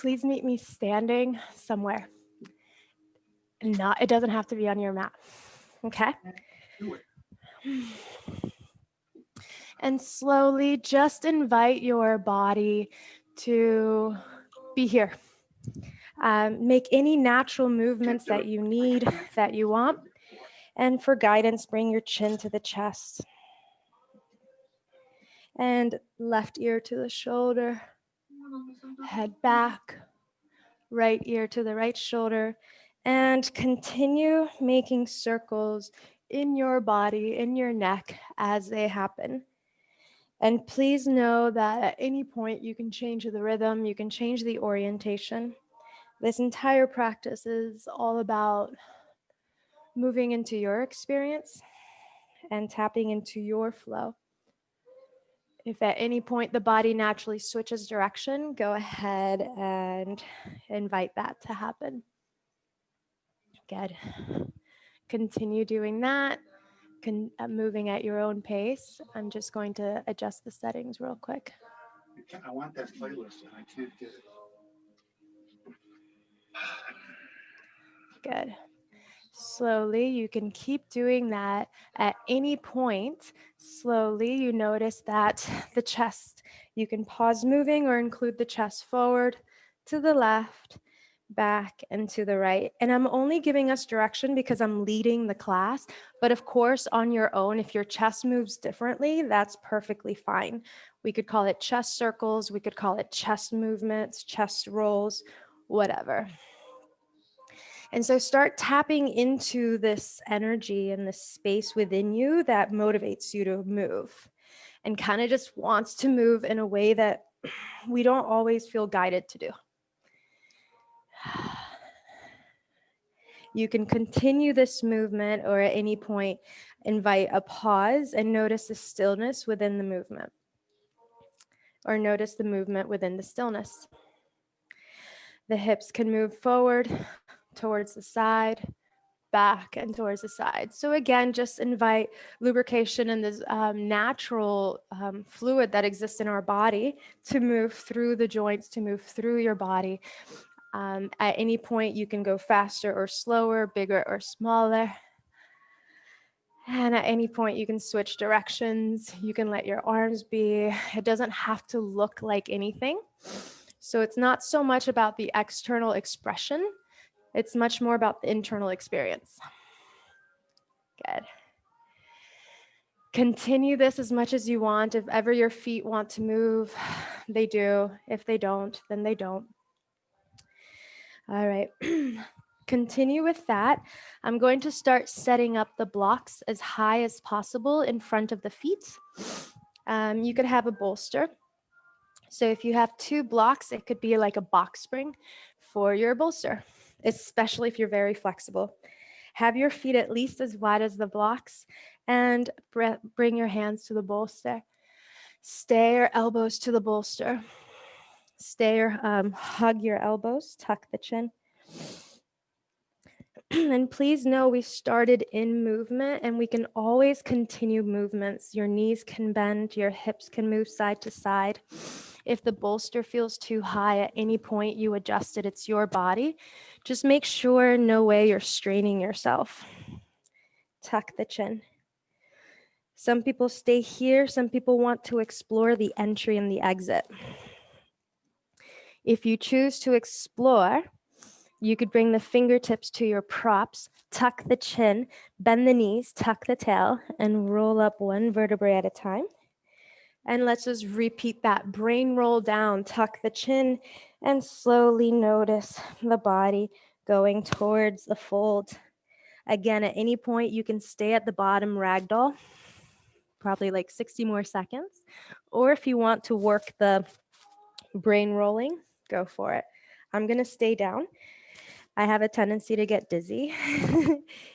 please meet me standing somewhere. It doesn't have to be on your mat. Okay? And slowly just invite your body to be here. Make any natural movements that you need, that you want. And for guidance, bring your chin to the chest. And left ear to the shoulder. Head back. Right ear to the right shoulder. And continue making circles in your body, in your neck as they happen. And please know that at any point you can change the rhythm, you can change the orientation. This entire practice is all about moving into your experience and tapping into your flow. If at any point the body naturally switches direction, go ahead and invite that to happen. Good. Continue doing that. Moving at your own pace. I'm just going to adjust the settings real quick. I want that playlist and I can't get it. Good. Slowly, you can keep doing that. At any point, slowly, you notice that the chest, you can pause moving or include the chest forward, to the left, back, and to the right. And I'm only giving us direction because I'm leading the class. But of course, on your own, if your chest moves differently, that's perfectly fine. We could call it chest circles. We could call it chest movements, chest rolls, whatever. And so start tapping into this energy and this space within you that motivates you to move and kind of just wants to move in a way that we don't always feel guided to do. You can continue this movement or at any point invite a pause and notice the stillness within the movement, or notice the movement within the stillness. The hips can move forward towards the side, back, and towards the side. So again, just invite lubrication and this natural fluid that exists in our body to move through the joints, to move through your body. At any point, you can go faster or slower, bigger or smaller. And at any point, you can switch directions. You can let your arms be. It doesn't have to look like anything. So it's not so much about the external expression. It's much more about the internal experience. Good. Continue this as much as you want. If ever your feet want to move, they do. If they don't, then they don't. All right. Continue with that. I'm going to start setting up the blocks as high as possible in front of the feet. You could have a bolster. So if you have 2 blocks, it could be like a box spring for your bolster, especially if you're very flexible. Have your feet at least as wide as the blocks and bring your hands to the bolster. Stay your elbows to the bolster. Stay or hug your elbows, tuck the chin. And please know we started in movement and we can always continue movements. Your knees can bend, your hips can move side to side. If the bolster feels too high at any point, you adjust it. It's your body. Just make sure no way you're straining yourself. Tuck the chin. Some people stay here. Some people want to explore the entry and the exit. If you choose to explore, you could bring the fingertips to your props, tuck the chin, bend the knees, tuck the tail, and roll up one vertebrae at a time. And let's just repeat that. Brain roll down, tuck the chin, and slowly notice the body going towards the fold. Again, at any point, you can stay at the bottom ragdoll, probably like 60 more seconds. Or if you want to work the brain rolling, go for it. I'm going to stay down. I have a tendency to get dizzy.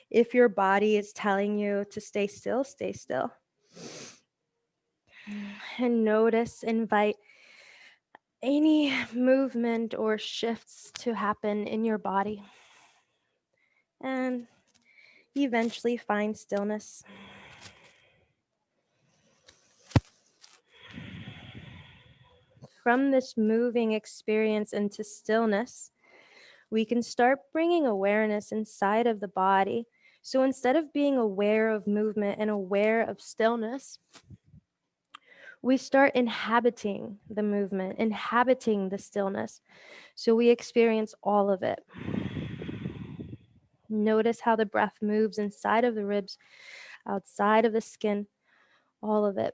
If your body is telling you to stay still, stay still. And notice, invite any movement or shifts to happen in your body. And eventually find stillness. from this moving experience into stillness, we can start bringing awareness inside of the body. So instead of being aware of movement and aware of stillness, we start inhabiting the movement, inhabiting the stillness. So we experience all of it. Notice how the breath moves inside of the ribs, outside of the skin, all of it.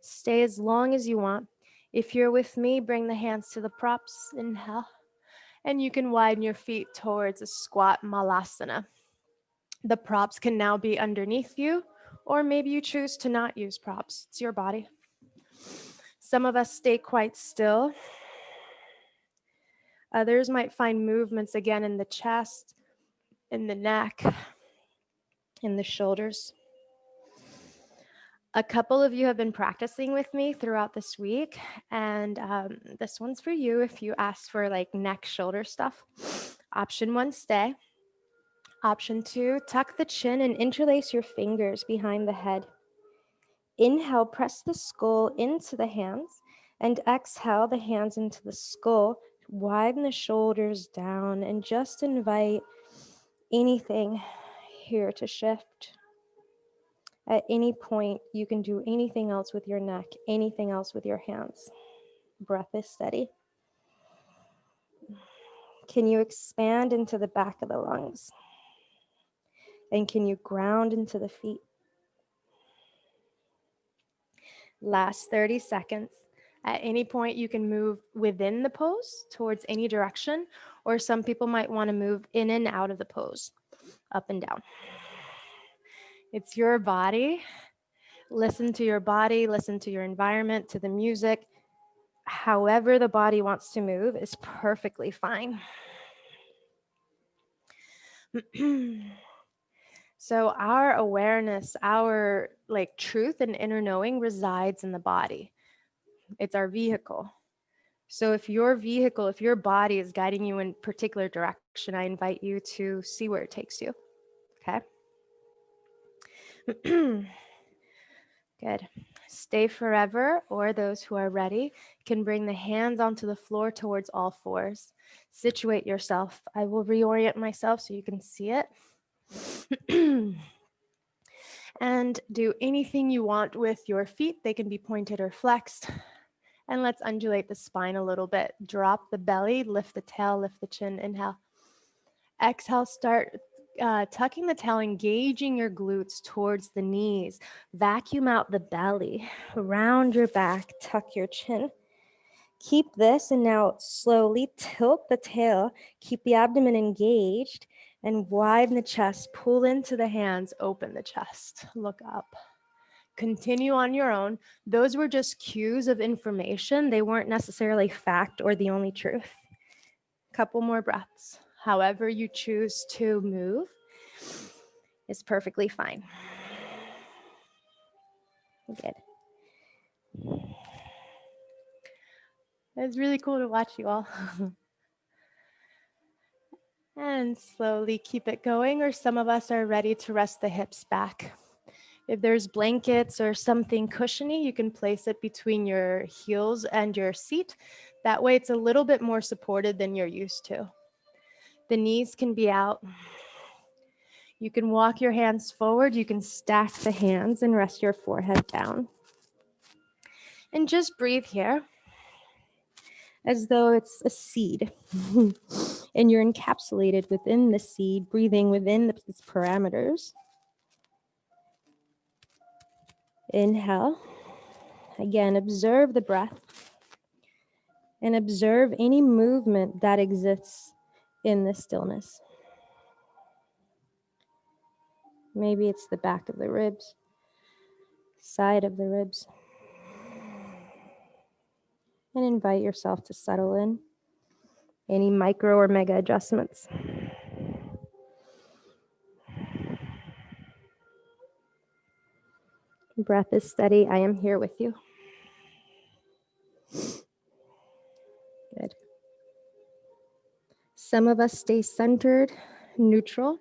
Stay as long as you want. If you're with me, bring the hands to the props. Inhale. And you can widen your feet towards a squat malasana. The props can now be underneath you, or maybe you choose to not use props. It's your body. Some of us stay quite still. Others might find movements again in the chest, in the neck, in the shoulders. A couple of you have been practicing with me throughout this week, and this one's for you if you ask for like neck, shoulder stuff. Option 1, stay. Option 2, tuck the chin and interlace your fingers behind the head. Inhale, press the skull into the hands, and exhale the hands into the skull. Widen the shoulders down and just invite anything here to shift. At any point, you can do anything else with your neck, anything else with your hands. Breath is steady. Can you expand into the back of the lungs? And can you ground into the feet? Last 30 seconds. At any point, you can move within the pose towards any direction, or some people might want to move in and out of the pose, up and down. It's your body. Listen to your body, listen to your environment, to the music. However the body wants to move is perfectly fine. So our awareness, our truth and inner knowing resides in the body. It's our vehicle. So if your body is guiding you in a particular direction, I invite you to see where it takes you. Okay? Good. Stay forever, or those who are ready can bring the hands onto the floor towards all fours. Situate yourself. I will reorient myself so you can see it. And do anything you want with your feet. They can be pointed or flexed. And let's undulate the spine a little bit. Drop the belly, lift the tail, lift the chin. Inhale. Exhale, start tucking the tail, engaging your glutes towards the knees. Vacuum out the belly, round your back, tuck your chin. Keep this, and now slowly tilt the tail. Keep the abdomen engaged and widen the chest. Pull into the hands, open the chest, look up. Continue on your own. Those were just cues of information. They weren't necessarily fact or the only truth. Couple more breaths. However you choose to move is perfectly fine. Good. It's really cool to watch you all. And slowly keep it going, or some of us are ready to rest the hips back. If there's blankets or something cushiony, you can place it between your heels and your seat. That way it's a little bit more supported than you're used to. The knees can be out. You can walk your hands forward. You can stack the hands and rest your forehead down. And just breathe here as though it's a seed. And you're encapsulated within the seed, breathing within its parameters. Inhale. Again, observe the breath. And observe any movement that exists in the stillness. Maybe it's the back of the ribs, side of the ribs. And invite yourself to settle in. Any micro or mega adjustments. Breath is steady. I am here with you. Good. Some of us stay centered, neutral.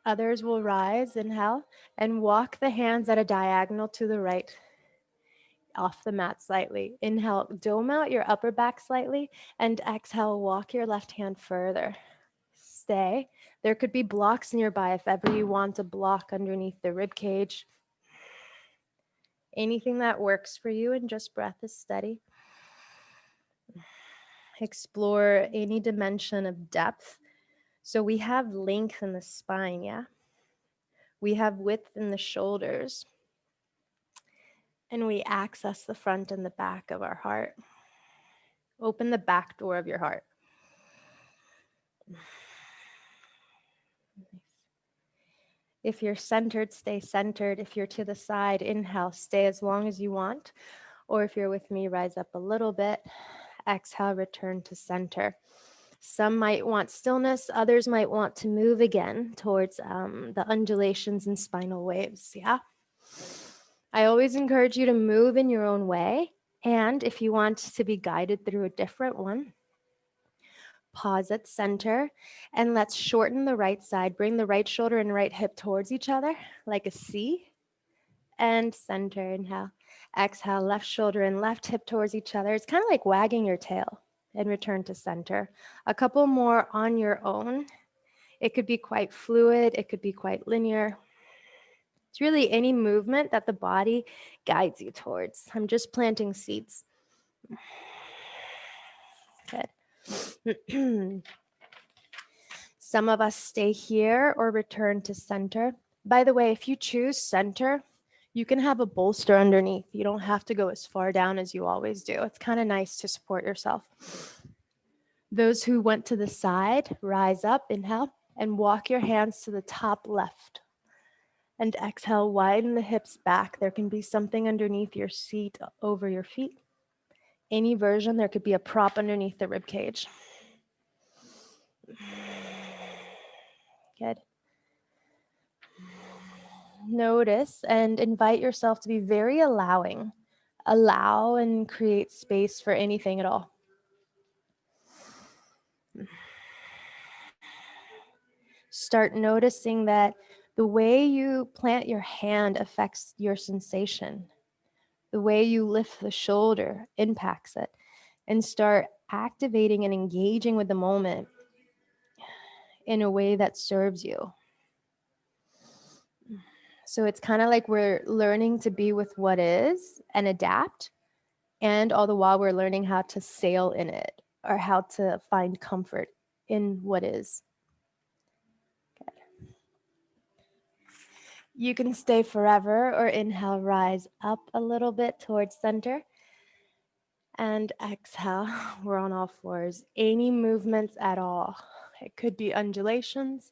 Others will rise, inhale, and walk the hands at a diagonal to the right. off the mat slightly. Inhale, dome out your upper back slightly, and exhale, walk your left hand further. Stay. There could be blocks nearby if ever you want a block underneath the rib cage. Anything that works for you, and just breath is steady. Explore any dimension of depth. So we have length in the spine, yeah? We have width in the shoulders. And we access the front and the back of our heart. Open the back door of your heart. If you're centered, stay centered. If you're to the side, inhale, stay as long as you want. Or if you're with me, rise up a little bit. Exhale, return to center. Some might want stillness. Others might want to move again towards the undulations and spinal waves, yeah? I always encourage you to move in your own way. And if you want to be guided through a different one, pause at center, and let's shorten the right side. Bring the right shoulder and right hip towards each other like a C, and center. Inhale. Exhale, left shoulder and left hip towards each other. It's kind of like wagging your tail, and return to center. A couple more on your own. It could be quite fluid. It could be quite linear. It's really any movement that the body guides you towards. I'm just planting seeds. Good. Some of us stay here or return to center. By the way, if you choose center, you can have a bolster underneath. You don't have to go as far down as you always do. It's kind of nice to support yourself. Those who went to the side, rise up, inhale, and walk your hands to the top left. And exhale, widen the hips back. There can be something underneath your seat, over your feet. Any version, there could be a prop underneath the rib cage. Good. Notice and invite yourself to be very allowing. Allow and create space for anything at all. Start noticing that the way you plant your hand affects your sensation. The way you lift the shoulder impacts it. And start activating and engaging with the moment in a way that serves you. So it's kind of like we're learning to be with what is and adapt. And all the while we're learning how to sail in it, or how to find comfort in what is. Good. You can stay forever, or inhale, rise up a little bit towards center. And exhale, we're on all fours. Any movements at all. It could be undulations.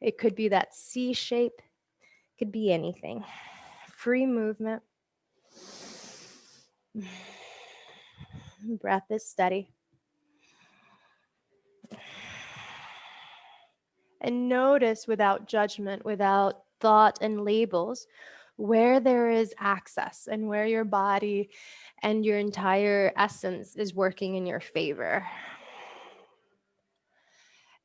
It could be that C shape. It could be anything. Free movement. Breath is steady. And notice, without judgment, without thought and labels, where there is access and where your body and your entire essence is working in your favor.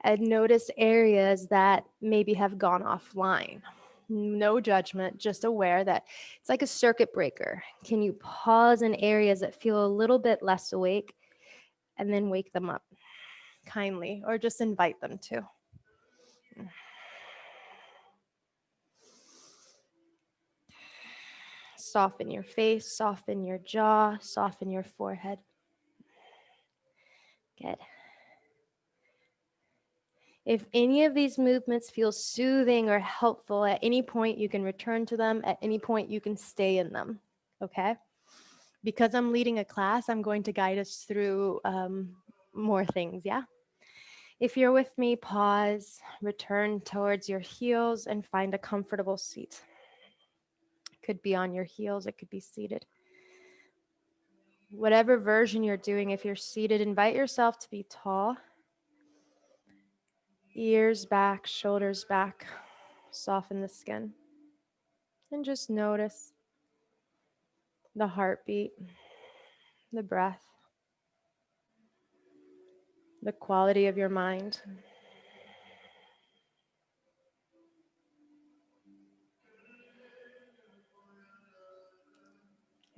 And notice areas that maybe have gone offline. No judgment, just aware that it's like a circuit breaker. Can you pause in areas that feel a little bit less awake, and then wake them up kindly, or just invite them to? Soften your face, soften your jaw, soften your forehead. Good. If any of these movements feel soothing or helpful, at any point you can return to them. At any point you can stay in them, okay? Because I'm leading a class, I'm going to guide us through more things, yeah? If you're with me, pause, return towards your heels, and find a comfortable seat. It could be on your heels, it could be seated. Whatever version you're doing, if you're seated, invite yourself to be tall. Ears back, shoulders back, soften the skin. And just notice the heartbeat, the breath, the quality of your mind.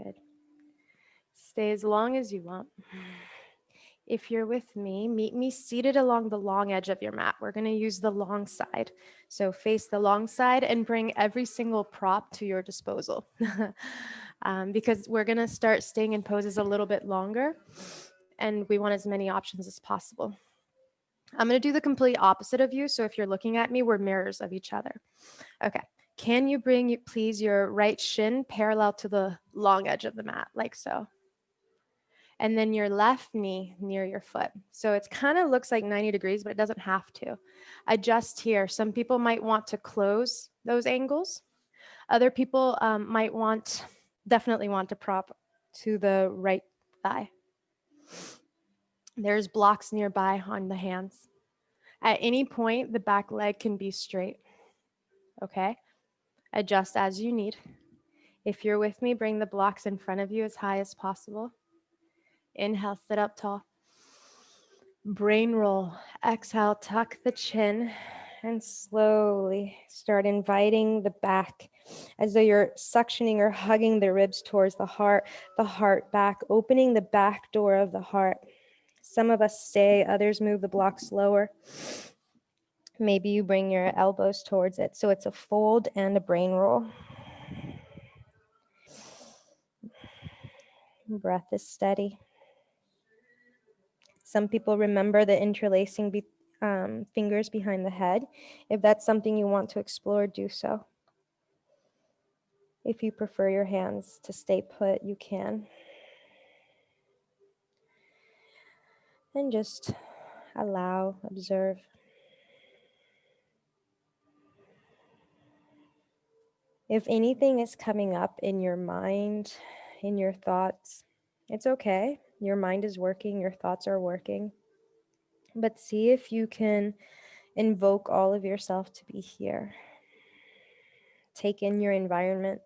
Good. Stay as long as you want. If you're with me, meet me seated along the long edge of your mat. We're going to use the long side. So face the long side and bring every single prop to your disposal. Because we're going to start staying in poses a little bit longer, and we want as many options as possible. I'm going to do the complete opposite of you. So if you're looking at me, we're mirrors of each other. Okay. Can you bring, please, your right shin parallel to the long edge of the mat, like so? And then your left knee near your foot. So it kind of looks like 90 degrees, but it doesn't have to. Adjust here. Some people might want to close those angles. Other people definitely want to prop to the right thigh. There's blocks nearby on the hands. At any point, the back leg can be straight. Okay? Adjust as you need. If you're with me, bring the blocks in front of you as high as possible. Inhale, sit up tall. Brain roll. Exhale, tuck the chin and slowly start inviting the back as though you're suctioning or hugging the ribs towards the heart back, opening the back door of the heart. Some of us stay, others move the blocks lower. Maybe you bring your elbows towards it. So it's a fold and a brain roll. Breath is steady. Some people remember the interlacing fingers behind the head. If that's something you want to explore, do so. If you prefer your hands to stay put, you can. And just allow, observe. If anything is coming up in your mind, in your thoughts, it's okay. Your mind is working, your thoughts are working. But see if you can invoke all of yourself to be here. Take in your environment,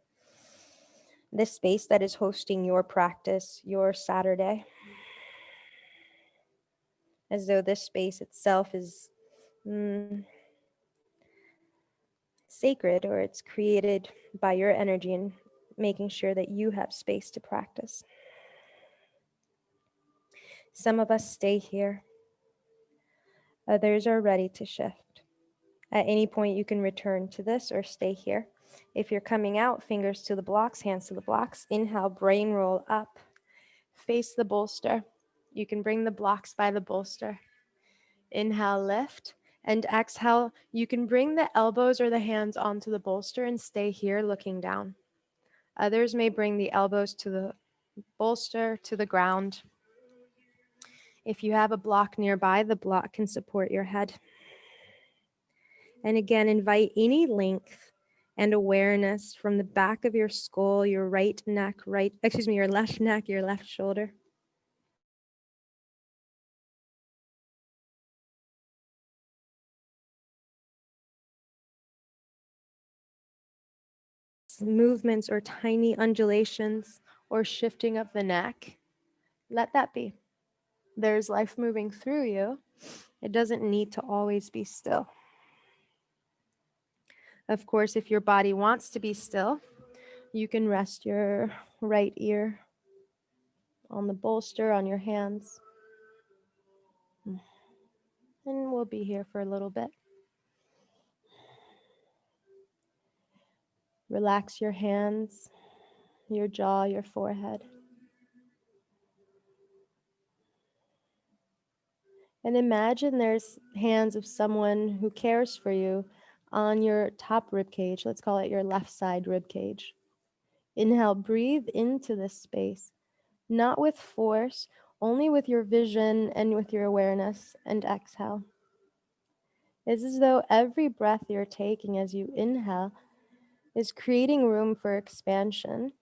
this space that is hosting your practice, your Saturday, as though this space itself is sacred, or it's created by your energy and making sure that you have space to practice. Some of us stay here. Others are ready to shift. At any point, you can return to this or stay here. If you're coming out, fingers to the blocks, hands to the blocks. Inhale, brain roll up. Face the bolster. You can bring the blocks by the bolster. Inhale, lift. And exhale, you can bring the elbows or the hands onto the bolster and stay here looking down. Others may bring the elbows to the bolster, to the ground. If you have a block nearby, the block can support your head. And again, invite any length and awareness from the back of your skull, your left neck, your left shoulder. Movements or tiny undulations or shifting of the neck, let that be. There's life moving through you. It doesn't need to always be still. Of course, if your body wants to be still, you can rest your right ear on the bolster, on your hands. And we'll be here for a little bit. Relax your hands, your jaw, your forehead. And imagine there's hands of someone who cares for you on your top rib cage. Let's call it your left side rib cage. Inhale, breathe into this space, not with force, only with your vision and with your awareness, and exhale. It's as though every breath you're taking as you inhale is creating room for expansion.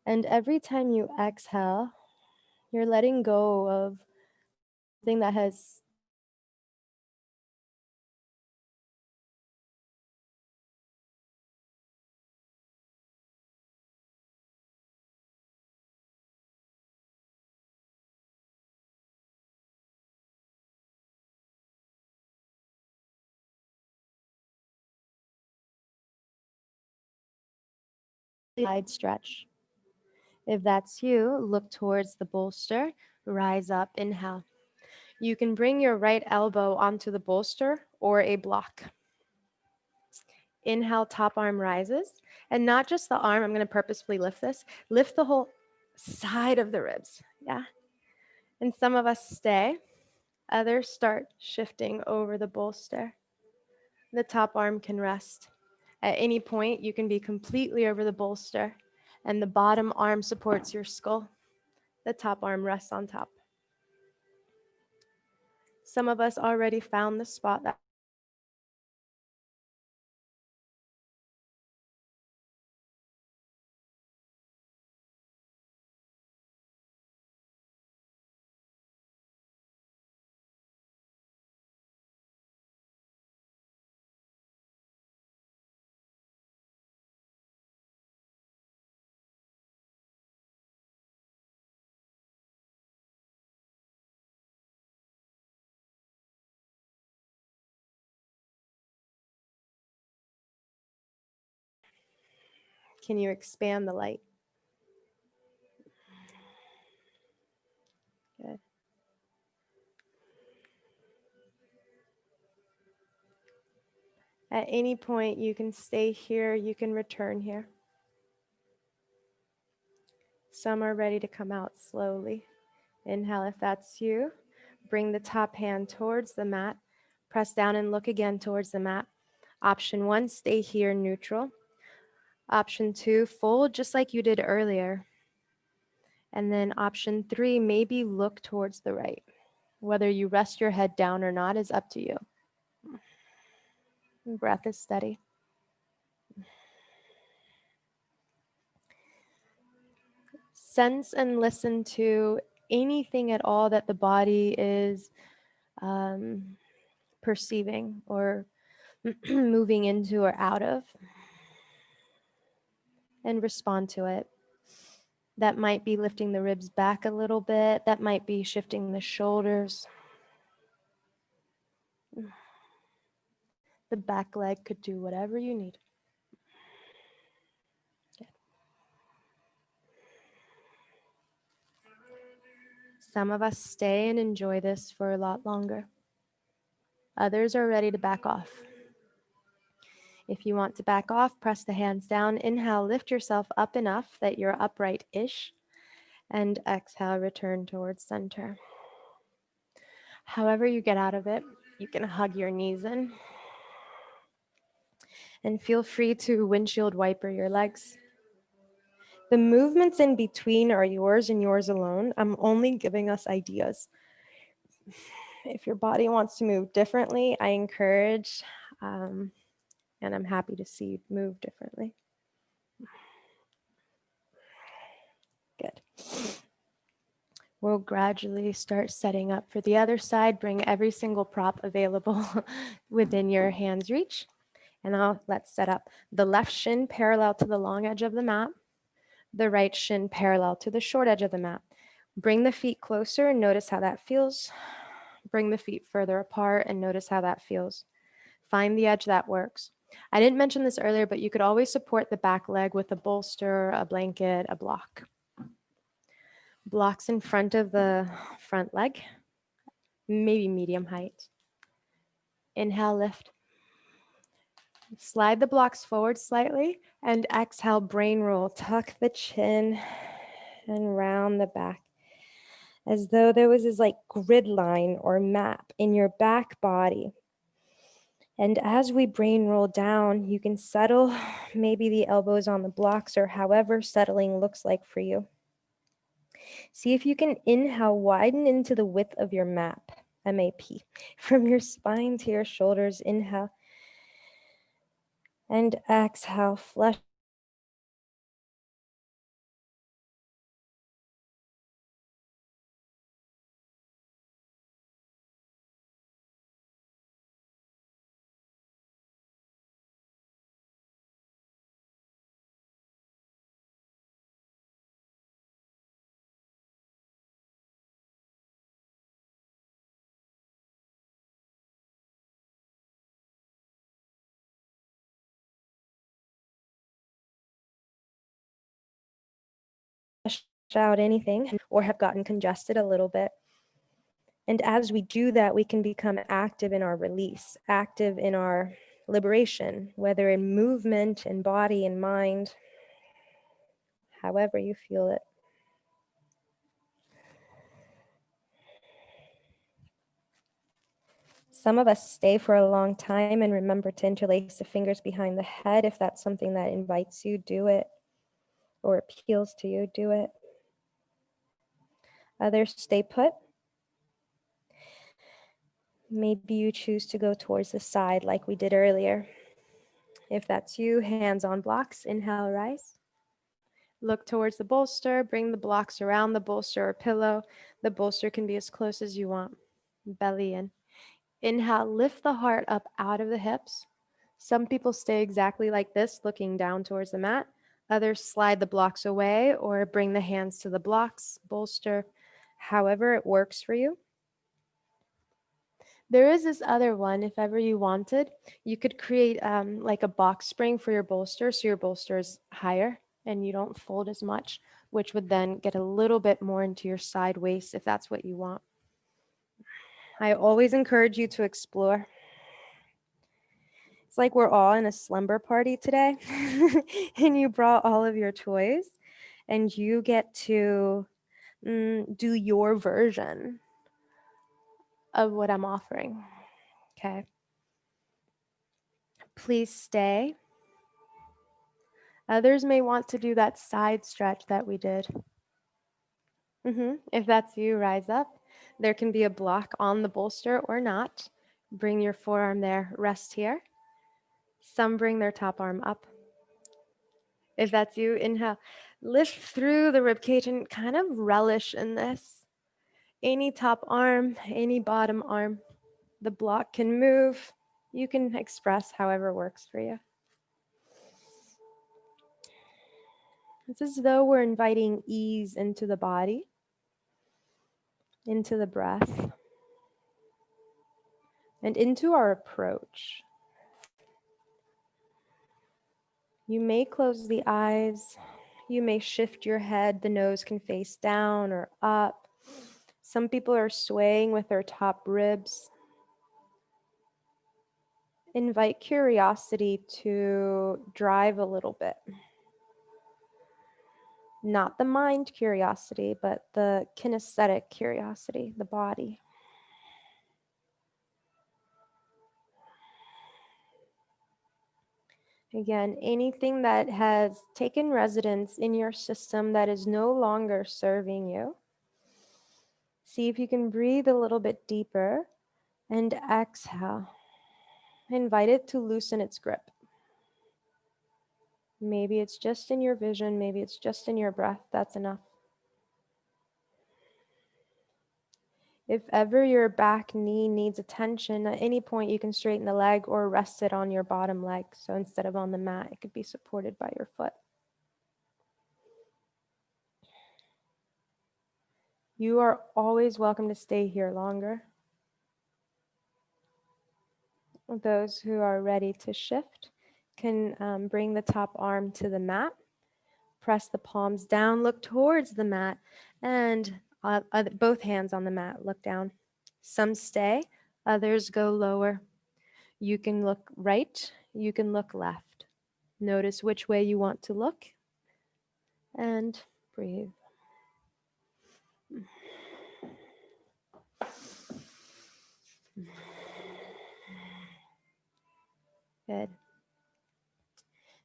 And every time you exhale, you're letting go of something that has side stretch. If that's you, look towards the bolster, rise up, inhale. You can bring your right elbow onto the bolster or a block. Inhale, top arm rises. And not just the arm, I'm going to purposefully lift this. Lift the whole side of the ribs. Yeah. And some of us stay. Others start shifting over the bolster. The top arm can rest. At any point, you can be completely over the bolster, and the bottom arm supports your skull. The top arm rests on top. Some of us already found the spot that can you expand the light? Good. At any point, you can stay here, you can return here. Some are ready to come out slowly. Inhale if that's you. Bring the top hand towards the mat. Press down and look again towards the mat. Option 1, stay here neutral. Option 2, fold just like you did earlier. And then option 3, maybe look towards the right. Whether you rest your head down or not is up to you. Breath is steady. Sense and listen to anything at all that the body is perceiving or moving into or out of, and respond to it. That might be lifting the ribs back a little bit. That might be shifting the shoulders. The back leg could do whatever you need. Good. Some of us stay and enjoy this for a lot longer. Others are ready to back off. If you want to back off, press the hands down. Inhale, lift yourself up enough that you're upright-ish. And exhale, return towards center. However you get out of it, you can hug your knees in. And feel free to windshield wiper your legs. The movements in between are yours and yours alone. I'm only giving us ideas. If your body wants to move differently, I encourage, and I'm happy to see you move differently. Good. We'll gradually start setting up for the other side. Bring every single prop available within your hand's reach. And now let's set up the left shin parallel to the long edge of the mat, the right shin parallel to the short edge of the mat. Bring the feet closer and notice how that feels. Bring the feet further apart and notice how that feels. Find the edge that works. I didn't mention this earlier, but you could always support the back leg with a bolster, a blanket, a block. Blocks in front of the front leg, maybe medium height. Inhale, lift. Slide the blocks forward slightly and exhale, brain roll. Tuck the chin and round the back as though there was this like grid line or map in your back body. And as we brain roll down, you can settle maybe the elbows on the blocks or however settling looks like for you. See if you can inhale, widen into the width of your map, MAP, from your spine to your shoulders. Inhale. And exhale, flush. out anything or have gotten congested a little bit. And as we do that, we can become active in our release, active in our liberation, whether in movement, in body, in mind, however you feel it. Some of us stay for a long time and remember to interlace the fingers behind the head. If that's something that invites you, do it. Or appeals to you, do it. Others stay put. Maybe you choose to go towards the side like we did earlier. If that's you, hands on blocks, inhale, rise. Look towards the bolster, bring the blocks around the bolster or pillow. The bolster can be as close as you want. Belly in. Inhale, lift the heart up out of the hips. Some people stay exactly like this, looking down towards the mat. Others slide the blocks away or bring the hands to the blocks, bolster, however it works for you. There is this other one, if ever you wanted, you could create like a box spring for your bolster so your bolster is higher and you don't fold as much, which would then get a little bit more into your side waist if that's what you want. I always encourage you to explore. It's like we're all in a slumber party today and you brought all of your toys and you get to do your version of what I'm offering. Okay. Please stay. Others may want to do that side stretch that we did. If that's you, rise up. There can be a block on the bolster or not. Bring your forearm there, rest here. Some bring their top arm up. If that's you, inhale, lift through the ribcage and kind of relish in this. Any top arm, any bottom arm. The block can move. You can express however works for you. It's as though we're inviting ease into the body, into the breath, and into our approach. You may close the eyes. You may shift your head. The nose can face down or up. Some people are swaying with their top ribs. Invite curiosity to drive a little bit. Not the mind curiosity, but the kinesthetic curiosity, the body. Again, anything that has taken residence in your system that is no longer serving you. See if you can breathe a little bit deeper and exhale. Invite it to loosen its grip. Maybe it's just in your vision, maybe it's just in your breath, that's enough. If ever your back knee needs attention, at any point you can straighten the leg or rest it on your bottom leg. So instead of on the mat, it could be supported by your foot. You are always welcome to stay here longer. Those who are ready to shift can bring the top arm to the mat. Press the palms down, look towards the mat, and both hands on the mat, look down. Some stay, others go lower. You can look right, you can look left. Notice which way you want to look and breathe. Good.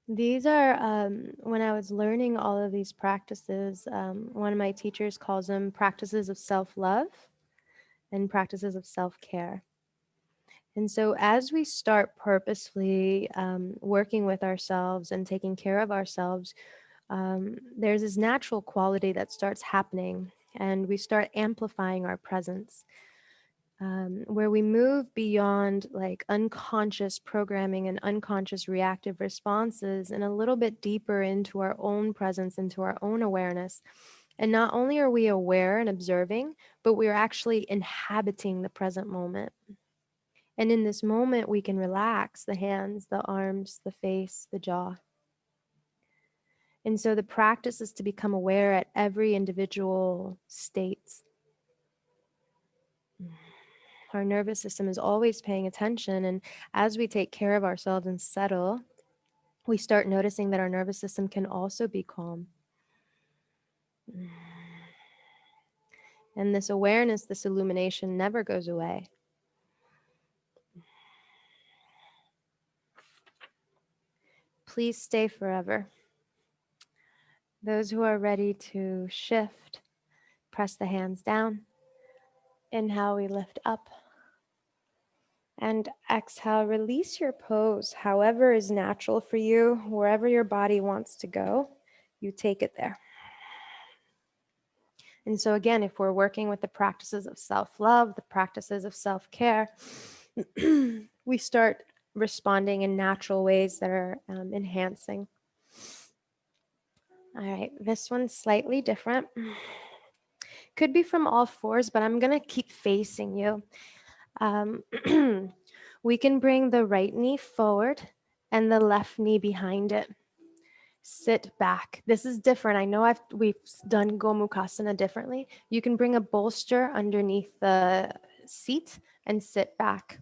These are, when I was learning all of these practices, one of my teachers calls them practices of self-love and practices of self-care. And so as we start purposefully working with ourselves and taking care of ourselves, there's this natural quality that starts happening and we start amplifying our presence. Where we move beyond like unconscious programming and unconscious reactive responses and a little bit deeper into our own presence, into our own awareness. And not only are we aware and observing, but we are actually inhabiting the present moment. And in this moment, we can relax the hands, the arms, the face, the jaw. And so the practice is to become aware at every individual state. Our nervous system is always paying attention. And as we take care of ourselves and settle, we start noticing that our nervous system can also be calm. And this awareness, this illumination never goes away. Please stay forever. Those who are ready to shift, press the hands down. Inhale, we lift up. And exhale, release your pose, however is natural for you, wherever your body wants to go, you take it there. And so again, if we're working with the practices of self-love, the practices of self-care, we start responding in natural ways that are enhancing. All right, this one's slightly different. Could be from all fours, but I'm gonna keep facing you. We can bring the right knee forward and the left knee behind it. Sit back. This is different. I know we've done Gomukhasana differently. You can bring a bolster underneath the seat and sit back.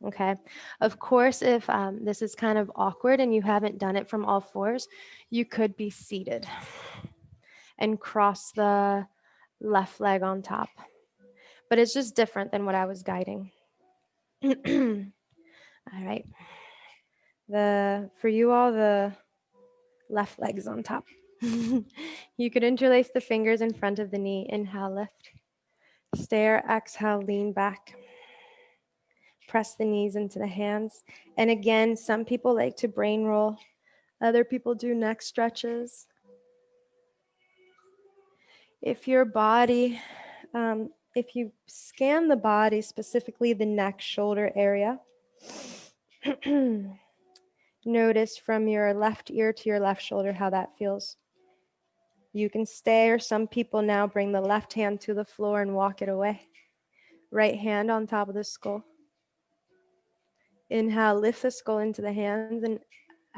Okay. Of course, if this is kind of awkward and you haven't done it from all fours, you could be seated and cross the left leg on top. But it's just different than what I was guiding. All right. For you all, the left leg's on top. You could interlace the fingers in front of the knee. Inhale, lift. Stare, exhale, lean back. Press the knees into the hands. And again, some people like to brain roll. Other people do neck stretches. If your body, if you scan the body, specifically the neck, shoulder area, notice from your left ear to your left shoulder how that feels. You can stay, or some people now bring the left hand to the floor and walk it away. Right hand on top of the skull. Inhale, lift the skull into the hands, and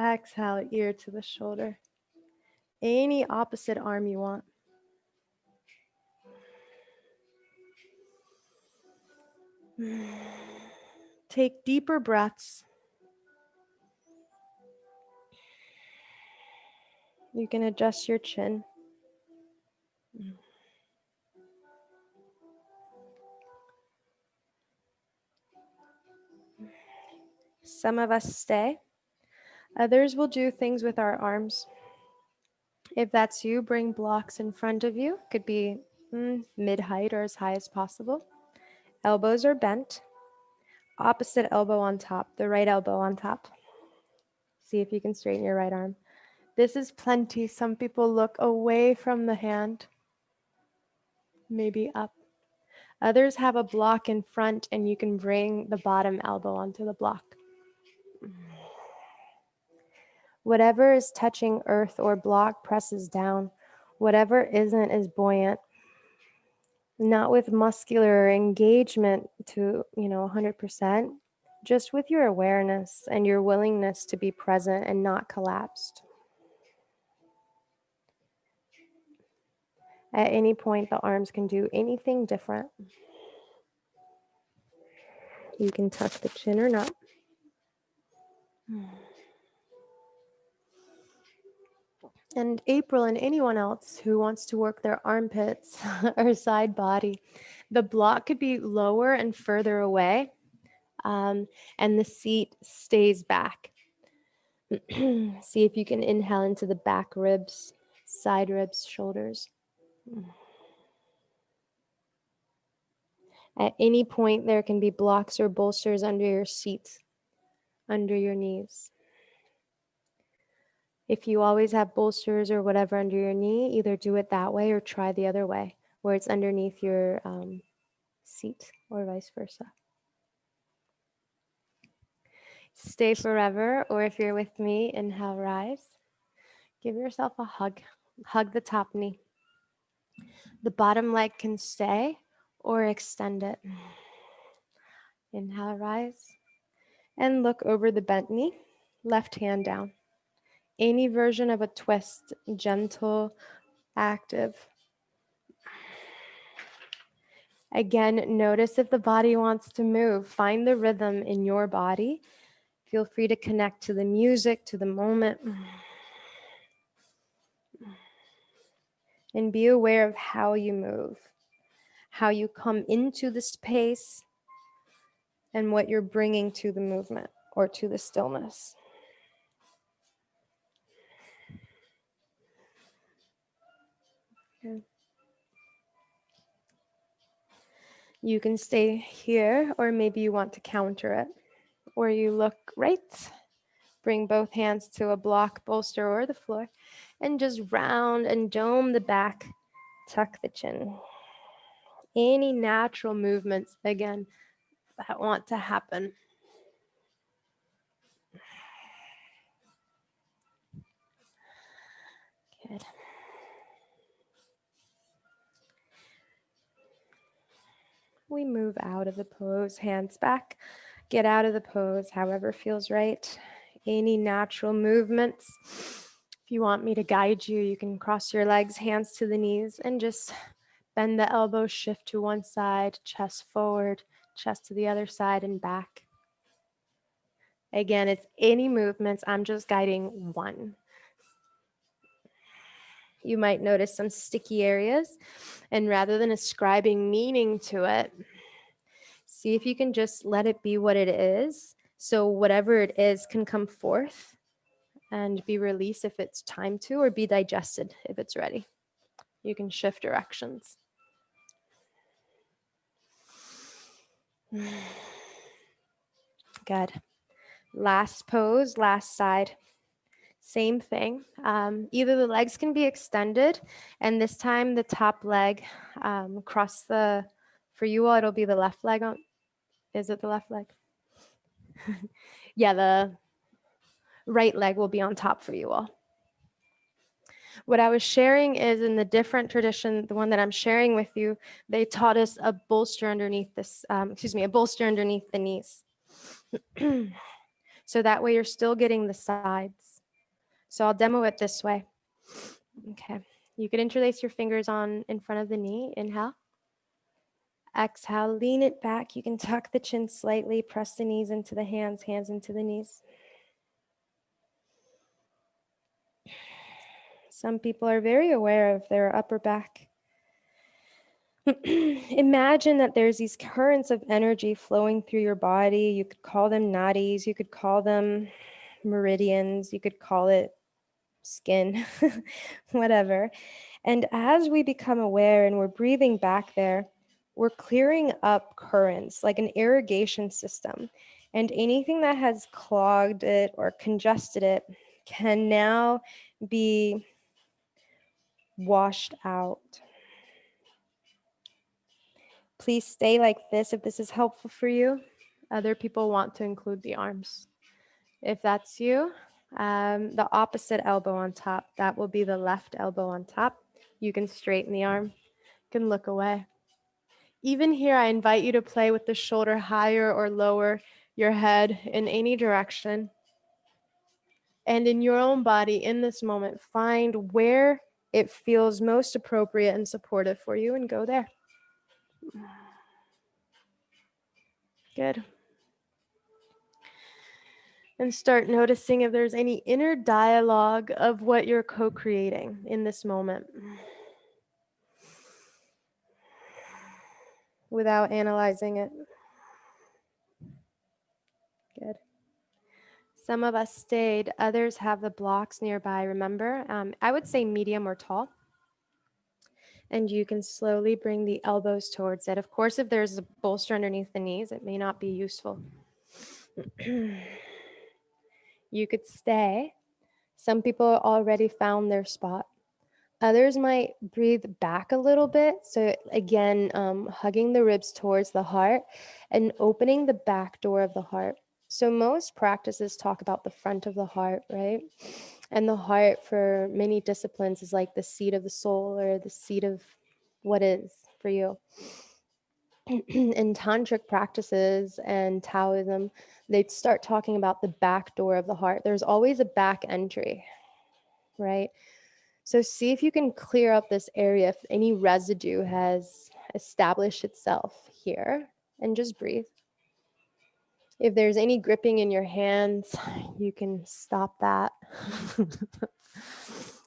exhale, ear to the shoulder. Any opposite arm you want. Take deeper breaths. You can adjust your chin. Some of us stay. Others will do things with our arms. If that's you, bring blocks in front of you. Could be mid-height or as high as possible. Elbows are bent. Opposite elbow on top, the right elbow on top. See if you can straighten your right arm. This is plenty. Some people look away from the hand, maybe up. Others have a block in front and you can bring the bottom elbow onto the block. Whatever is touching earth or block presses down. Whatever isn't is buoyant. Not with muscular engagement to, 100%, just with your awareness and your willingness to be present and not collapsed. At any point, the arms can do anything different. You can tuck the chin or not. And April and anyone else who wants to work their armpits or side body, the block could be lower and further away, and the seat stays back. See if you can inhale into the back ribs, side ribs, shoulders. At any point, there can be blocks or bolsters under your seat, under your knees. If you always have bolsters or whatever under your knee, either do it that way or try the other way, where it's underneath your seat or vice versa. Stay forever, or if you're with me, inhale, rise. Give yourself a hug. Hug the top knee. The bottom leg can stay or extend it. Inhale, rise. And look over the bent knee. Left hand down. any version of a twist, gentle, active. Again, notice if the body wants to move. Find the rhythm in your body. Feel free to connect to the music, to the moment, and be aware of how you move, how you come into the space, and what you're bringing to the movement or to the stillness. Okay. You can stay here, or maybe you want to counter it, or you look right. Bring both hands to a block, bolster, or the floor, and just round and dome the back. Tuck the chin. Any natural movements, again, that want to happen. Good. We move out of the pose, hands back. Get out of the pose, however feels right. Any natural movements. If you want me to guide you, you can cross your legs, hands to the knees, and just bend the elbows, shift to one side, chest forward, chest to the other side, and back. Again, it's any movements. I'm just guiding one. You might notice some sticky areas, and rather than ascribing meaning to it, see if you can just let it be what it is. So whatever it is can come forth and be released if it's time to, or be digested if it's ready. You can shift directions. Good. Last pose, last side. Same thing. Either the legs can be extended, and this time the top leg across the, for you all, it'll be the left leg on, is it the left leg? Yeah, the right leg will be on top for you all. What I was sharing is in the different tradition, the one that I'm sharing with you, they taught us a bolster underneath this, a bolster underneath the knees. So that way you're still getting the sides. So I'll demo it this way. Okay. You could interlace your fingers on in front of the knee. Inhale. Exhale, lean it back. You can tuck the chin slightly, press the knees into the hands, hands into the knees. Some people are very aware of their upper back. Imagine that there's these currents of energy flowing through your body. You could call them nadis, you could call them meridians, you could call it skin, whatever. And as we become aware and we're breathing back there, we're clearing up currents like an irrigation system. And anything that has clogged it or congested it can now be washed out. Please stay like this if this is helpful for you. Other people want to include the arms. If that's you, the opposite elbow on top, that will be the left elbow on top. You can straighten the arm, you can look away. Even here, I invite you to play with the shoulder higher or lower your head in any direction. And in your own body, in this moment, find where it feels most appropriate and supportive for you and go there. Good. And start noticing if there's any inner dialogue of what you're co-creating in this moment without analyzing it. Good. Some of us stayed, others have the blocks nearby, remember? I would say medium or tall. And you can slowly bring the elbows towards it. Of course, if there's a bolster underneath the knees, it may not be useful. You could stay. Some people already found their spot. Others might breathe back a little bit. So again, hugging the ribs towards the heart and opening the back door of the heart. So most practices talk about the front of the heart, right? And the heart for many disciplines is like the seat of the soul or the seat of what is for you. In tantric practices and Taoism, they'd start talking about the back door of the heart. There's always a back entry. right? So see if you can clear up this area if any residue has established itself here, and just breathe. If there's any gripping in your hands, you can stop that.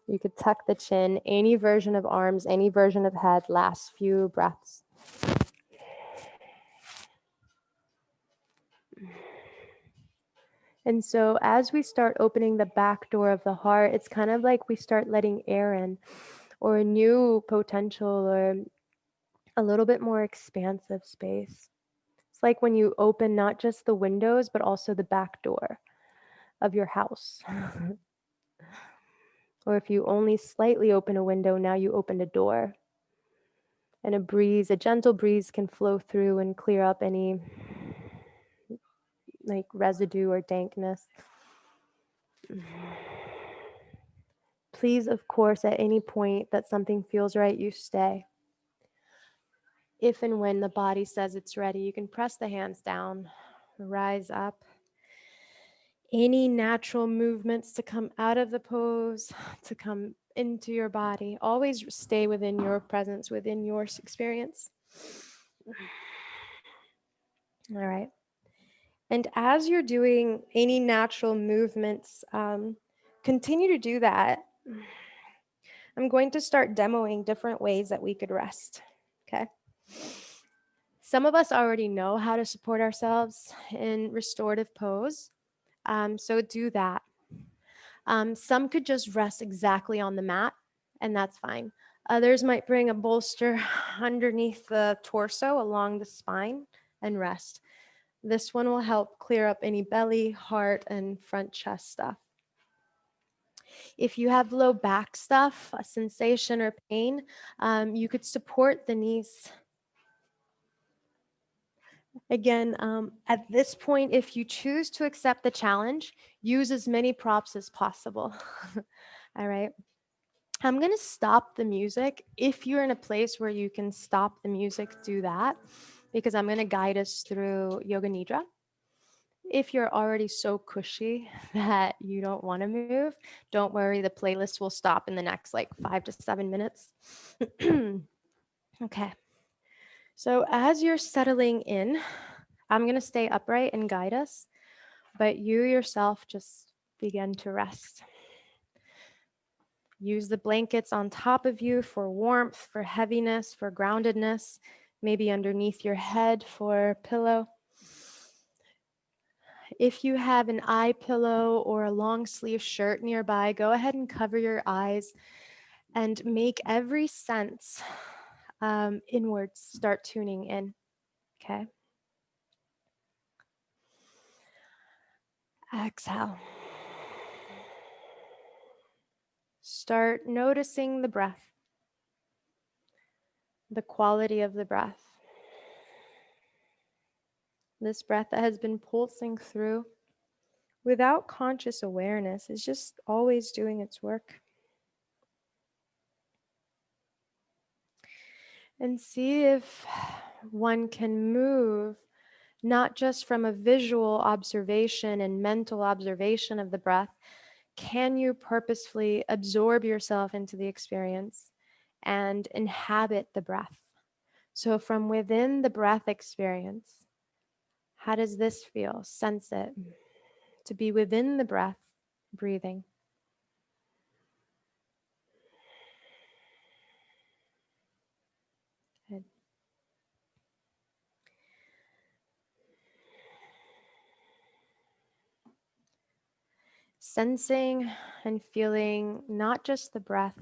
You could tuck the chin, any version of arms, any version of head, last few breaths. And so as we start opening the back door of the heart, it's kind of like we start letting air in, or a new potential, or a little bit more expansive space. It's like when you open not just the windows, but also the back door of your house. Or if you only slightly open a window, now you opened a door. And a breeze, a gentle breeze can flow through and clear up any like residue or dankness. Please, of course, at any point that something feels right, you stay. If and when the body says it's ready, you can press the hands down, rise up. Any natural movements to come out of the pose, to come into your body, always stay within your presence, within your experience. All right. And as you're doing any natural movements, continue to do that. I'm going to start demoing different ways that we could rest. Okay. Some of us already know how to support ourselves in restorative pose. So do that. Some could just rest exactly on the mat, and that's fine. Others might bring a bolster underneath the torso along the spine and rest. This one will help clear up any belly, heart, and front chest stuff. If you have low back stuff, a sensation or pain, you could support the knees. Again, at this point, if you choose to accept the challenge, use as many props as possible. All right. I'm going to stop the music. If you're in a place where you can stop the music, do that, because I'm going to guide us through Yoga Nidra. If you're already so cushy that you don't want to move, don't worry, the playlist will stop in the next like 5 to 7 minutes. Okay. So as you're settling in, I'm going to stay upright and guide us, but you yourself just begin to rest. Use the blankets on top of you for warmth, for heaviness, for groundedness, maybe underneath your head for pillow. If you have an eye pillow or a long sleeve shirt nearby, go ahead and cover your eyes and make every sense inwards start tuning in. Okay. Exhale. Start noticing the breath, the quality of the breath. This breath that has been pulsing through without conscious awareness is just always doing its work. And see if one can move not just from a visual observation and mental observation of the breath. Can you purposefully absorb yourself into the experience and inhabit the breath? So from within the breath experience, how does this feel? Sense it. To be within the breath, breathing. Good. Sensing and feeling not just the breath.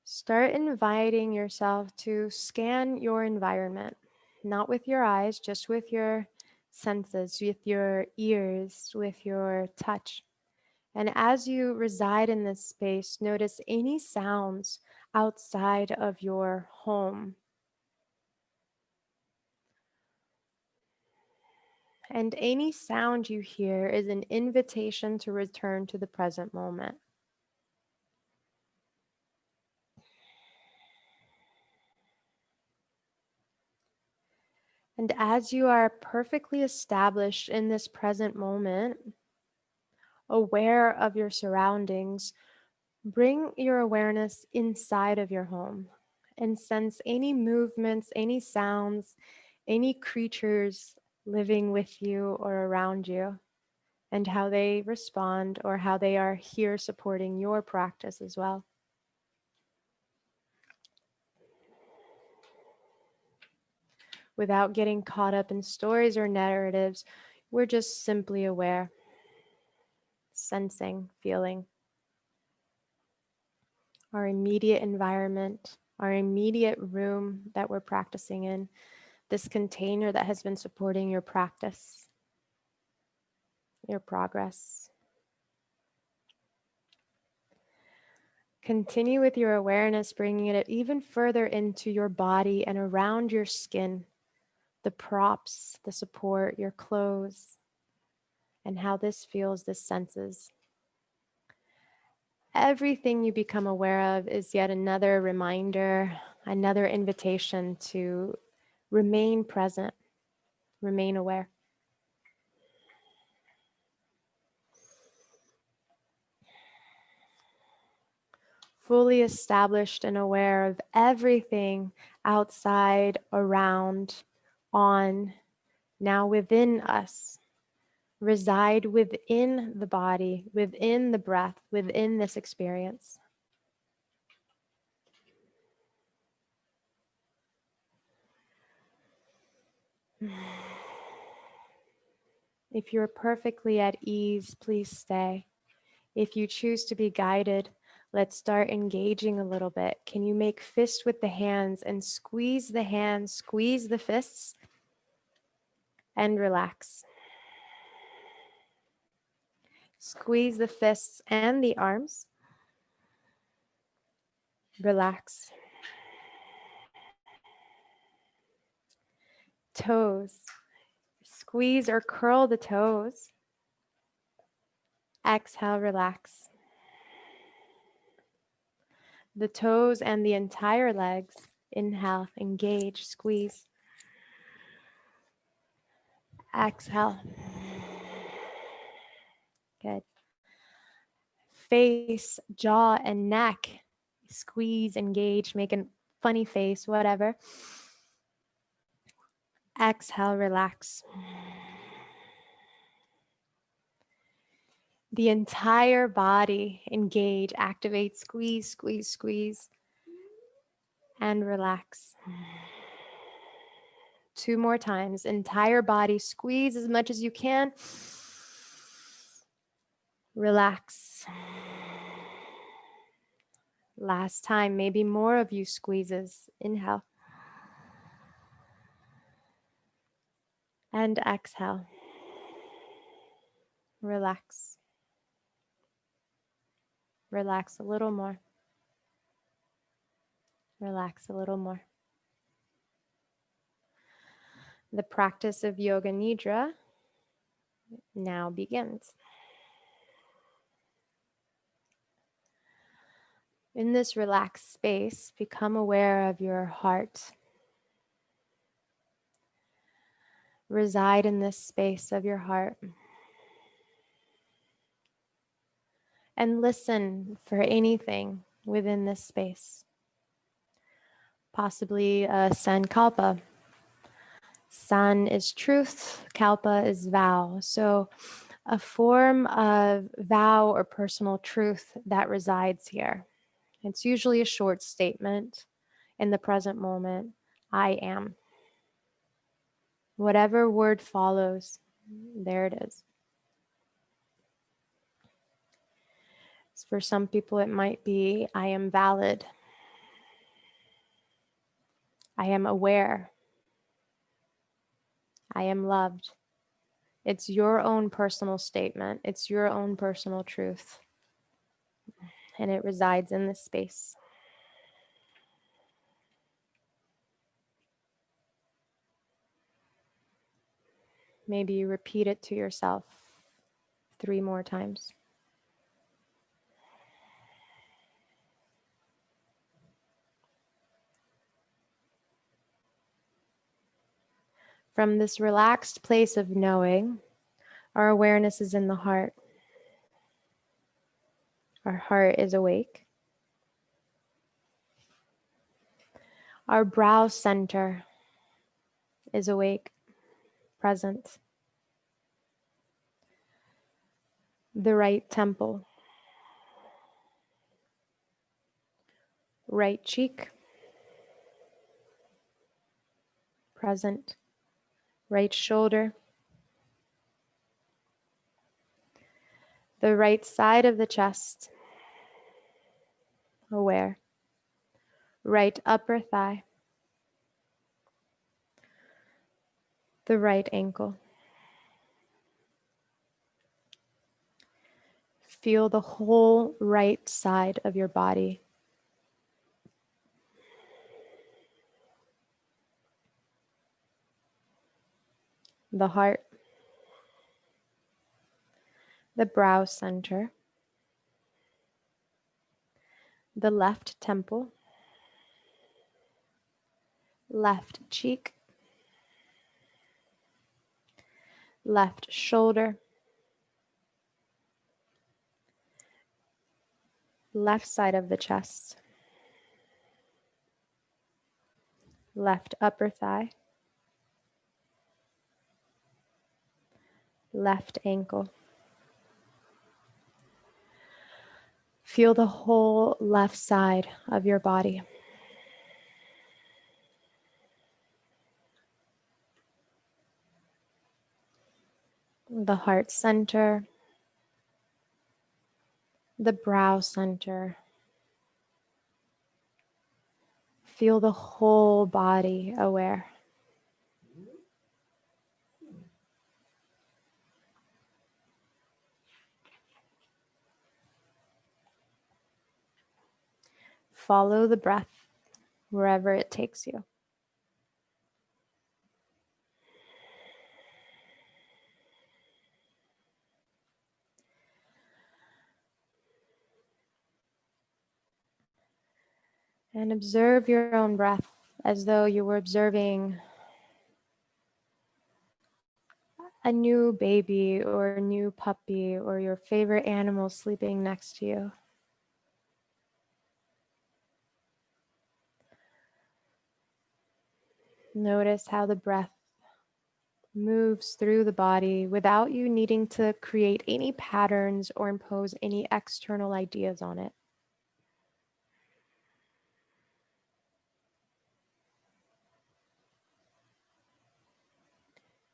Start inviting yourself to scan your environment, not with your eyes, just with your senses, with your ears, with your touch. And as you reside in this space, notice any sounds outside of your home. And any sound you hear is an invitation to return to the present moment. And as you are perfectly established in this present moment, aware of your surroundings, bring your awareness inside of your home and sense any movements, any sounds, any creatures living with you or around you, and how they respond or how they are here supporting your practice as well. Without getting caught up in stories or narratives, we're just simply aware, sensing, feeling our immediate environment, our immediate room that we're practicing in, this container that has been supporting your practice, your progress. Continue with your awareness, bringing it even further into your body and around your skin, the props, the support, your clothes, and how this feels, this senses. Everything you become aware of is yet another reminder, another invitation to remain present, remain aware. Fully established and aware of everything outside, around, on, now within us. Reside within the body, within the breath, within this experience. If you're perfectly at ease, please stay. If you choose to be guided, let's start engaging a little bit. Can you make fist with the hands and squeeze the hands, squeeze the fists, and relax. Squeeze the fists and the arms. Relax. Toes. Squeeze or curl the toes. Exhale, relax. The toes and the entire legs. Inhale, engage, squeeze. Exhale. Good. Face, jaw, and neck. Squeeze, engage, make a funny face, whatever. Exhale, relax. The entire body, engage, activate, squeeze, squeeze, squeeze, and relax. 2 more times. Entire body, squeeze as much as you can. Relax. Last time, maybe more of you squeezes. Inhale. And exhale. Relax. Relax a little more. Relax a little more. The practice of Yoga Nidra now begins. In this relaxed space, become aware of your heart. Reside in this space of your heart. And listen for anything within this space. Possibly a sankalpa. San is truth, kalpa is vow. So a form of vow or personal truth that resides here. It's usually a short statement in the present moment. I am. Whatever word follows, there it is. For some people, it might be, I am valid. I am aware. I am loved. It's your own personal statement. It's your own personal truth. And it resides in this space. Maybe you repeat it to yourself 3 more times. From this relaxed place of knowing, our awareness is in the heart. Our heart is awake. Our brow center is awake, present. The right temple, right cheek, present. Right shoulder, the right side of the chest, aware. Right upper thigh, the right ankle. Feel the whole right side of your body. The heart, the brow center, the left temple, left cheek, left shoulder, left side of the chest, left upper thigh, left ankle. Feel the whole left side of your body. The heart center, the brow center. Feel the whole body aware. Follow the breath wherever it takes you. And observe your own breath as though you were observing a new baby or a new puppy or your favorite animal sleeping next to you. Notice how the breath moves through the body without you needing to create any patterns or impose any external ideas on it.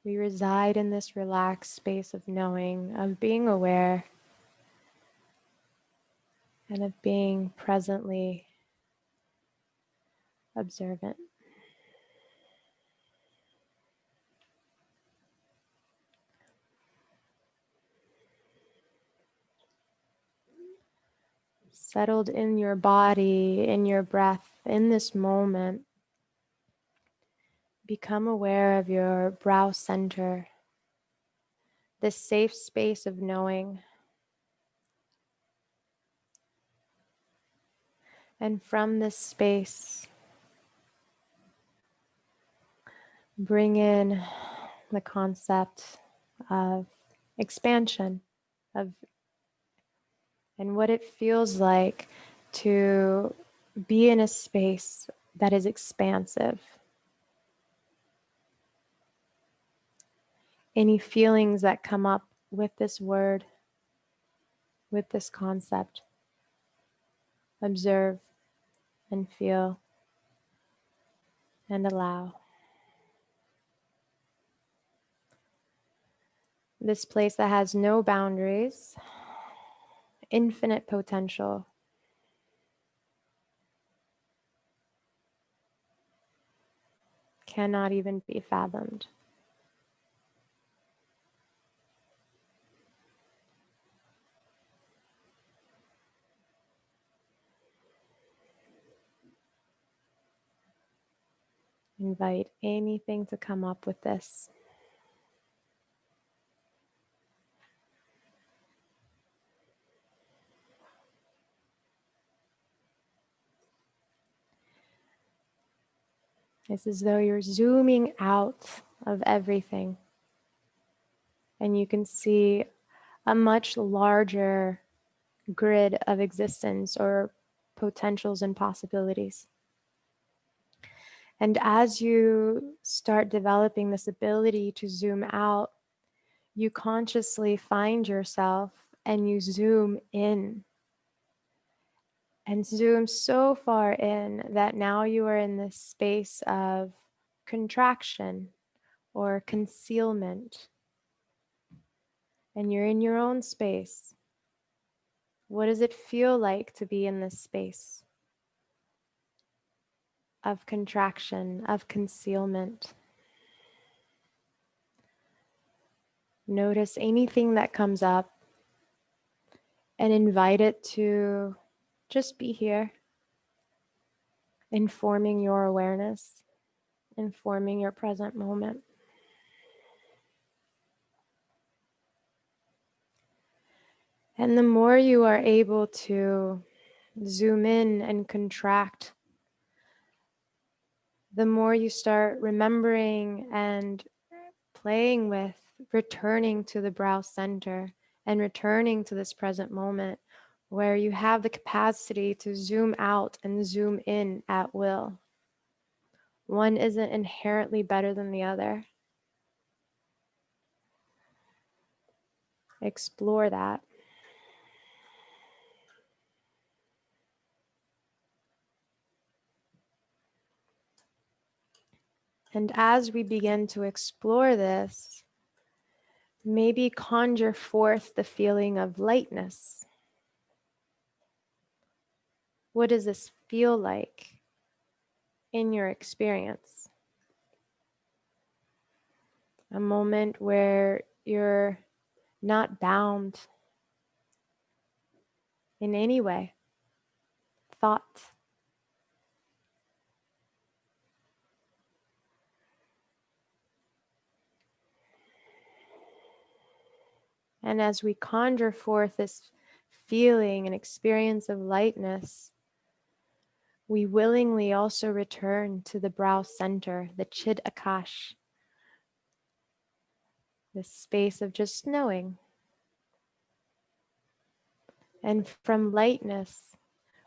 We reside in this relaxed space of knowing, of being aware, and of being presently observant. Settled in your body, in your breath, in this moment, become aware of your brow center, this safe space of knowing. And from this space, bring in the concept of expansion, of and what it feels like to be in a space that is expansive. Any feelings that come up with this word, with this concept, observe and feel and allow. This place that has no boundaries, infinite potential. Cannot even be fathomed. Invite anything to come up with this. It's as though you're zooming out of everything and you can see a much larger grid of existence or potentials and possibilities. And as you start developing this ability to zoom out, you consciously find yourself and you zoom in and zoom so far in that now you are in this space of contraction or concealment, and you're in your own space. What does it feel like to be in this space of contraction, of concealment? Notice anything that comes up and invite it to just be here, informing your awareness, informing your present moment. And the more you are able to zoom in and contract, the more you start remembering and playing with returning to the brow center and returning to this present moment where you have the capacity to zoom out and zoom in at will. One isn't inherently better than the other. Explore that. And as we begin to explore this, maybe conjure forth the feeling of lightness. What does this feel like in your experience? A moment where you're not bound in any way, thought. And as we conjure forth this feeling and experience of lightness, we willingly also return to the brow center, the Chid Akash, this space of just knowing. And from lightness,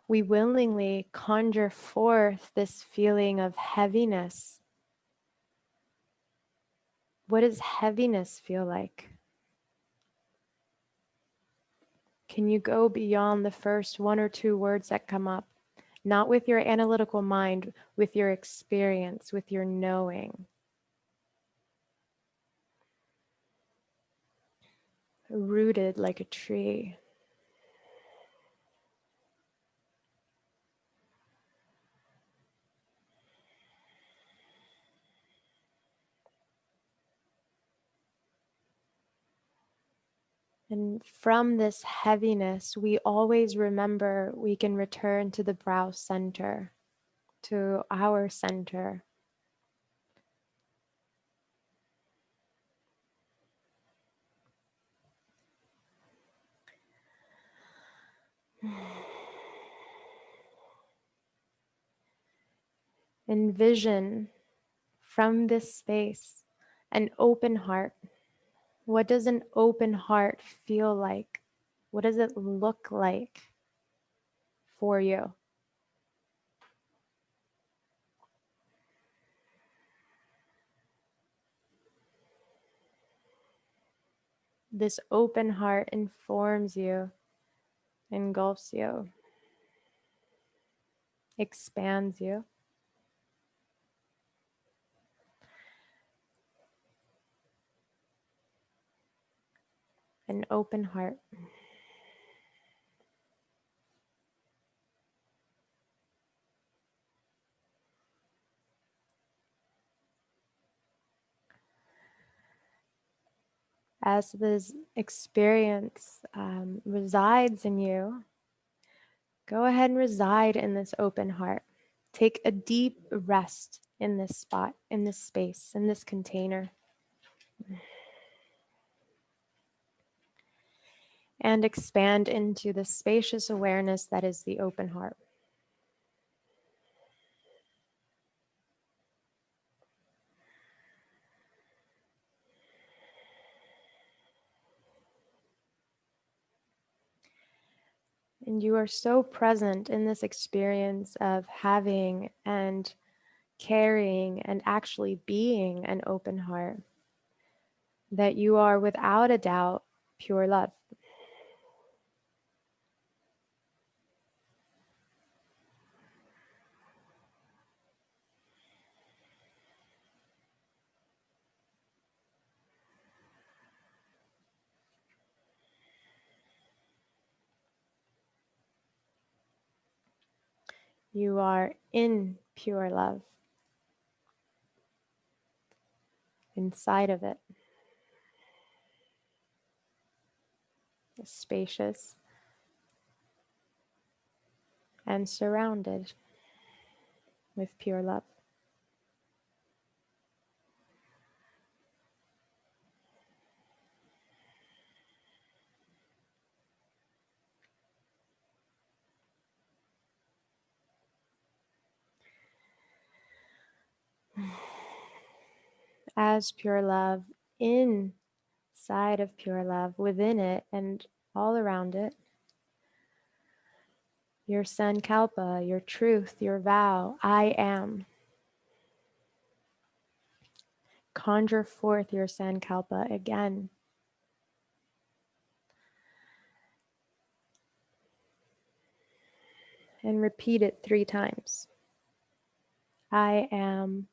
we willingly conjure forth this feeling of heaviness. What does heaviness feel like? Can you go beyond the first one or two words that come up? Not with your analytical mind, with your experience, with your knowing. Rooted like a tree. And from this heaviness, we always remember we can return to the brow center, to our center. Envision from this space an open heart. What does an open heart feel like? What does it look like for you? This open heart informs you, engulfs you, expands you. An open heart. As this experience resides in you, go ahead and reside in this open heart. Take a deep rest in this spot, in this space, in this container. And expand into the spacious awareness that is the open heart. And you are so present in this experience of having and carrying and actually being an open heart that you are without a doubt pure love. You are in pure love, inside of it, spacious and surrounded with pure love. As pure love, inside of pure love, within it and all around it, your sankalpa, your truth, your vow, I am. Conjure forth your sankalpa again. And repeat it 3 times. I am.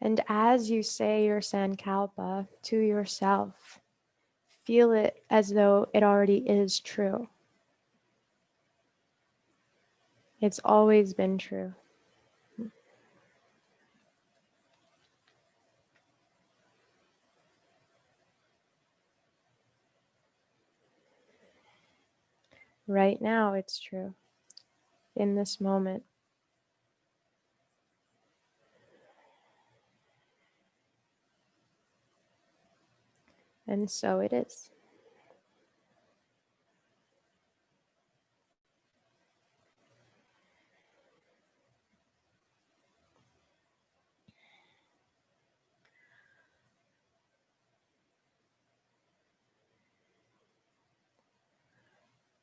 And as you say your sankalpa to yourself, feel it as though it already is true. It's always been true. Right now, it's true. In this moment. And so it is.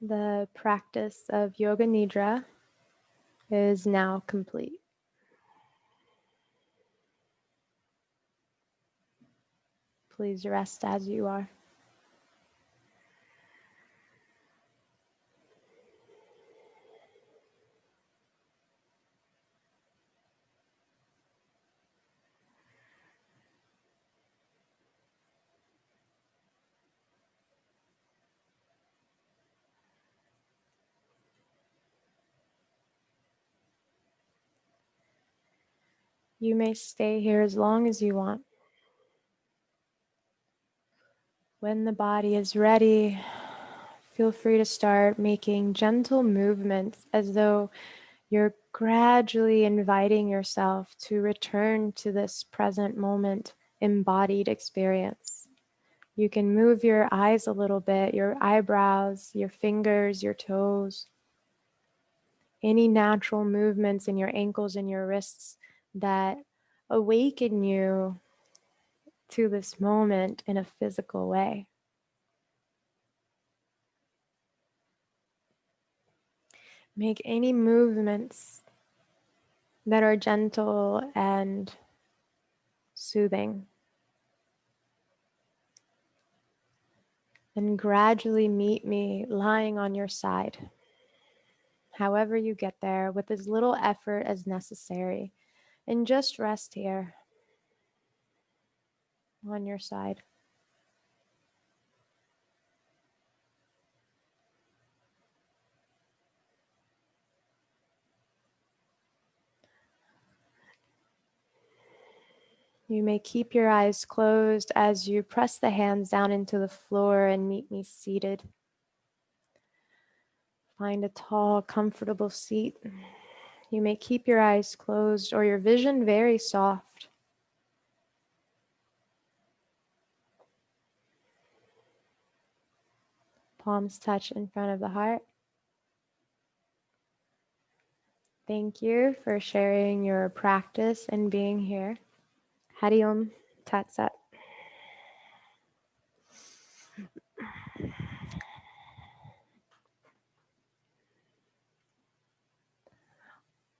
The practice of Yoga Nidra is now complete. Please rest as you are. You may stay here as long as you want. When the body is ready, feel free to start making gentle movements as though you're gradually inviting yourself to return to this present moment embodied experience. You can move your eyes a little bit, your eyebrows, your fingers, your toes, any natural movements in your ankles and your wrists that awaken you to this moment in a physical way. Make any movements that are gentle and soothing. And gradually meet me lying on your side. However you get there, with as little effort as necessary. And just rest here on your side. You may keep your eyes closed as you press the hands down into the floor and meet me seated. Find a tall, comfortable seat. You may keep your eyes closed or your vision very soft. Palms touch in front of the heart. Thank you for sharing your practice and being here. Hari Om Tat Sat.